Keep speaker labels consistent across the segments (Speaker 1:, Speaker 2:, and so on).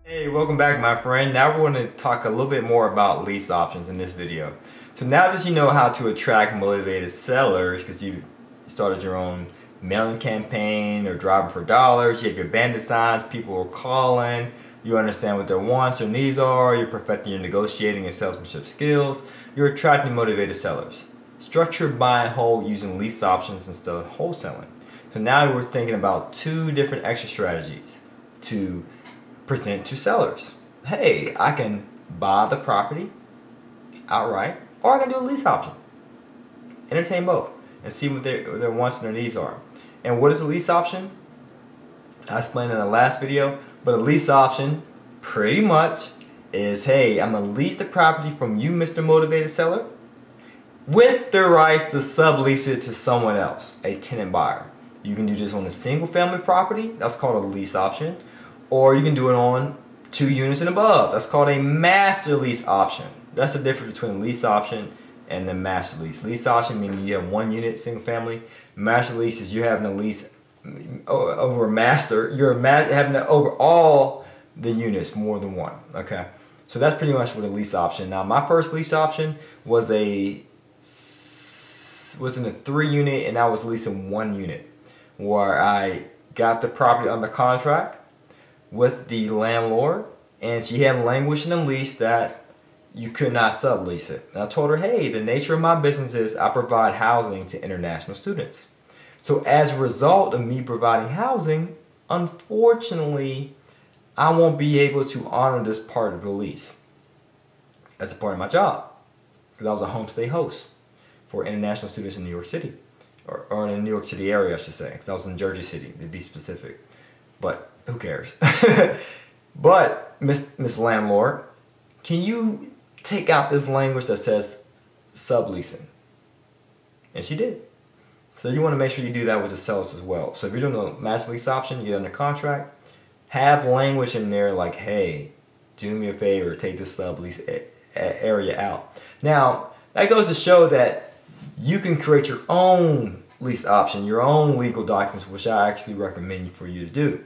Speaker 1: Hey, welcome back my friend. Now we're going to talk a little bit more about lease options in this video. So now that you know how to attract motivated sellers because you started your own mailing campaign or driving for dollars, you have your bandit signs, people are calling, you understand what their wants or needs are, you're perfecting your negotiating and salesmanship skills, you're attracting motivated sellers. Structure buy and hold using lease options instead of wholesaling. So now we're thinking about two different extra strategies to present to sellers. Hey, I can buy the property outright, or I can do a lease option. Entertain both and see what their wants and their needs are. And what is a lease option? I explained in the last video, but a lease option pretty much is, hey, I'm gonna lease the property from you, Mr. Motivated Seller, with the rights to sublease it to someone else, a tenant buyer. You can do this on a single family property, that's called a lease option. Or you can do it on 2 units and above. That's called a master lease option. That's the difference between a lease option and the master lease. Lease option meaning you have 1 unit, single family. Master lease is you're having a lease over a master. You're having it over all the units, more than one. Okay, so that's pretty much what a lease option. Now my first lease option was in a 3 unit, and I was leasing 1 unit, where I got the property under contract with the landlord, and she had language in the lease that you could not sublease it. And I told her, hey, the nature of my business is I provide housing to international students. So as a result of me providing housing, unfortunately, I won't be able to honor this part of the lease. That's a part of my job, because I was a homestay host for international students in New York City, or in the New York City area, I should say, because I was in Jersey City, to be specific. But who cares? But Miss Landlord, can you take out this language that says subleasing? And she did. So you want to make sure you do that with the sellers as well. So if you're doing a master lease option, you get under contract, have language in there like, hey, do me a favor, take this sublease area out. Now that goes to show that you can create your own lease option, your own legal documents, which I actually recommend for you to do.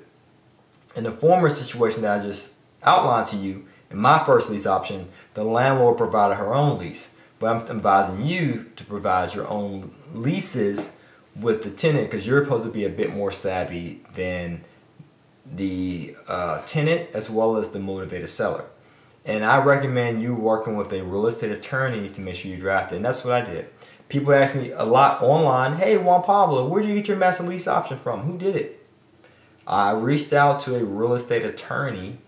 Speaker 1: In the former situation that I just outlined to you, in my first lease option, the landlord provided her own lease. But I'm advising you to provide your own leases with the tenant, because you're supposed to be a bit more savvy than the tenant as well as the motivated seller. And I recommend you working with a real estate attorney to make sure you draft it. And that's what I did. People ask me a lot online, hey Juan Pablo, where did you get your master lease option from? Who did it? I reached out to a real estate attorney,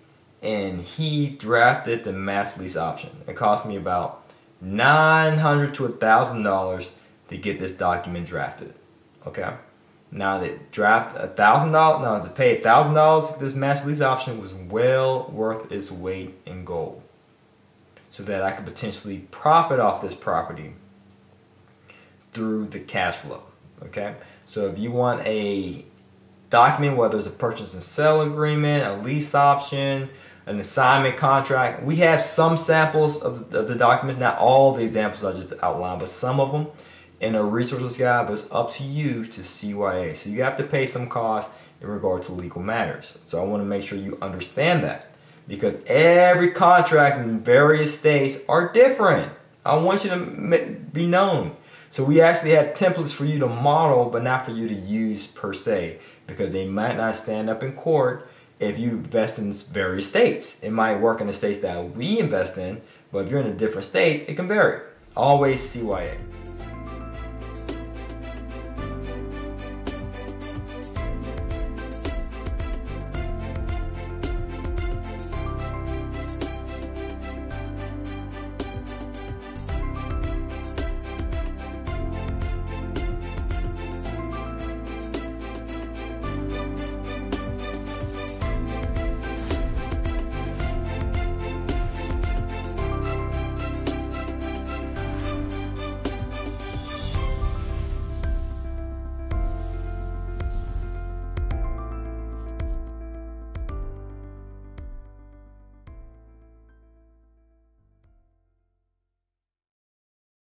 Speaker 1: and he drafted the master lease option. It cost me about $900 to $1,000 to get this document drafted. Okay, now to draft to pay $1,000 for this master lease option was well worth its weight in gold, so that I could potentially profit off this property through the cash flow. Okay, so if you want a document, whether it's a purchase and sell agreement, a lease option, an assignment contract, we have some samples of the documents, not all the examples I just outlined, but some of them in a resources guide. But it's up to you to CYA. So you have to pay some costs in regard to legal matters. So I want to make sure you understand that, because every contract in various states are different. I want you to be known. So we actually have templates for you to model, but not for you to use per se, because they might not stand up in court if you invest in various states. It might work in the states that we invest in, but if you're in a different state, it can vary. Always CYA.